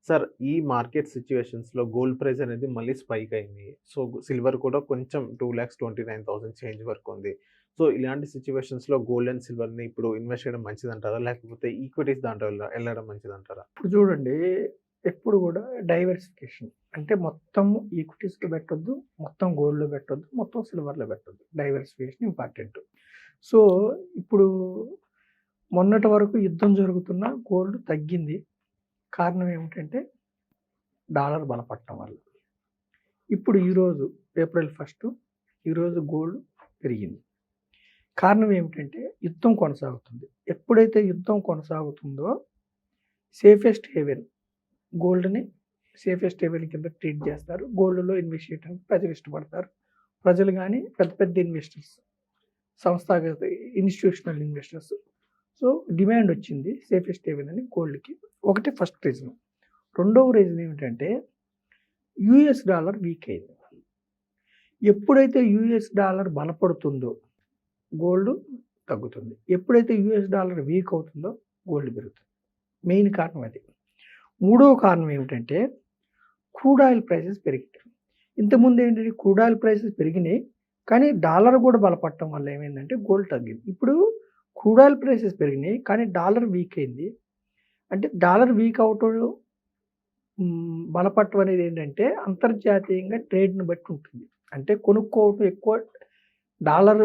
Sir ఈ market సిట్యుయేషన్స్‌లో gold price అనేది మళ్ళీ స్పైక్ అయింది. సో, సిల్వర్ కూడా కొంచెం 2,29,000 చేంజ్ వరకు ఉంది. సో, ఇలాంటి సిట్యుయేషన్స్‌లో గోల్డ్ అండ్ సిల్వర్‌ని ఇప్పుడు ఇన్వెస్ట్ చేయడం మంచిదంటారా? లేకపోతే ఈక్విటీస్ దాంట్లో ఎళ్ళడం మంచిదంటారా? ఇప్పుడు చూడండి, ఎప్పుడు కూడా డైవర్సిఫికేషన్ అంటే మొత్తం ఈక్విటీస్‌లో పెట్టొద్దు, మొత్తం గోల్డ్‌లో పెట్టొద్దు, మొత్తం సిల్వర్‌లో పెట్టొద్దు. Diversification important. సో, ఇప్పుడు మొన్నటి వరకు యుద్ధం జరుగుతున్న గోల్డ్ తగ్గింది. కారణం ఏమిటంటే డాలర్ బలపడటం వల్ల. ఇప్పుడు ఈరోజు ఏప్రిల్ 1 ఈరోజు గోల్డ్ పెరిగింది. కారణం ఏమిటంటే యుద్ధం కొనసాగుతుంది. ఎప్పుడైతే యుద్ధం కొనసాగుతుందో సేఫెస్ట్ హేవెన్ గోల్డ్‌ని సేఫెస్ట్ హేవెన్ కింద ట్రీట్ చేస్తారు. గోల్డ్‌లో ఇన్వెస్ట్ చేయడానికి ప్రజలు ఇష్టపడతారు. ప్రజలు గాని, పెద్ద పెద్ద ఇన్వెస్టర్స్, సంస్థాగత ఇన్‌స్టిట్యూషనల్ ఇన్వెస్టర్స్. సో, డిమాండ్ వచ్చింది సేఫెస్ట్ హేవెన్ అని గోల్డ్‌కి. ఒకటి ఫస్ట్ రీజన్. రెండవ రీజన్ ఏమిటంటే యూఎస్ డాలర్ వీక్ అయింది. ఎప్పుడైతే యూఎస్ డాలర్ బలపడుతుందో గోల్డ్ తగ్గుతుంది. ఎప్పుడైతే యూఎస్ డాలర్ వీక్ అవుతుందో గోల్డ్ పెరుగుతుంది. మెయిన్ కారణం అది. మూడవ కారణం ఏమిటంటే క్రూడ్ ఆయిల్ ప్రైసెస్ పెరిగాయి. ఇంతకుముందు ఏంటంటే క్రూడ్ ఆయిల్ ప్రైసెస్ పెరిగినాయి. కానీ డాలర్ కూడా బలపడటం వల్ల ఏమైందంటే గోల్డ్ తగ్గింది. ఇప్పుడు క్రూడ్ ఆయిల్ ప్రైసెస్ పెరిగినాయి. కానీ డాలర్ వీక్ అయింది. అంటే డాలర్ వీక్ అవటం బలపడటం అనేది ఏంటంటే అంతర్జాతీయంగా ట్రేడ్‌ని బట్టి ఉంటుంది. అంటే కొనుక్కోవటం ఎక్కువ డాలర్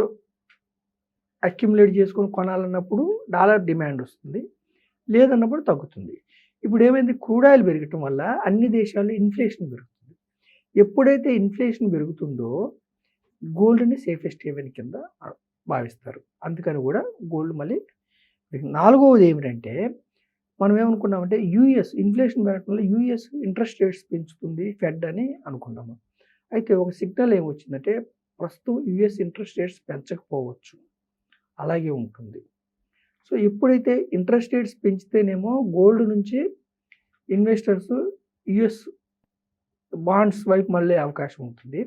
అక్యుములేట్ చేసుకొని కొనాలన్నప్పుడు డాలర్ డిమాండ్ వస్తుంది. లేదన్నప్పుడు తగ్గుతుంది. ఇప్పుడు ఏమైంది, క్రూడ్ ఆయిల్ పెరగటం వల్ల అన్ని దేశాల్లో ఇన్ఫ్లేషన్ పెరుగుతుంది. ఎప్పుడైతే ఇన్ఫ్లేషన్ పెరుగుతుందో గోల్డ్‌ని సేఫెస్ట్ హేవెన్ కింద భావిస్తారు. అందుకని కూడా గోల్డ్ మళ్ళీ నాలుగవది ఏమిటంటే మనం ఏమనుకున్నామంటే యూఎస్ ఇన్ఫ్లేషన్ పెరగటం వల్ల యూఎస్ ఇంట్రెస్ట్ రేట్స్ పెంచుతుంది ఫెడ్ అని అనుకున్నాము. అయితే ఒక సిగ్నల్ ఏమొచ్చిందంటే ప్రస్తుతం యూఎస్ ఇంట్రెస్ట్ రేట్స్ పెంచకపోవచ్చు. అలాగే ఉంటుంది. సో, ఎప్పుడైతే ఇంట్రెస్ట్ రేట్స్ పెంచితేనేమో గోల్డ్ నుంచి ఇన్వెస్టర్స్ యూఎస్ బాండ్స్ వైపు మళ్ళే అవకాశం ఉంటుంది.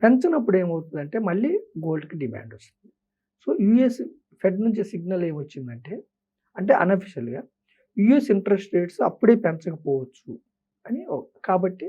పెంచనప్పుడు ఏమవుతుందంటే మళ్ళీ గోల్డ్‌కి డిమాండ్ వస్తుంది. సో, యూఎస్ ఫెడ్ నుంచి సిగ్నల్ ఏమొచ్చిందంటే అంటే అన్‌అఫీషియల్‌గా యూఎస్ ఇంట్రెస్ట్ రేట్స్ అప్పుడే పెంచకపోవచ్చు అని కాబట్టి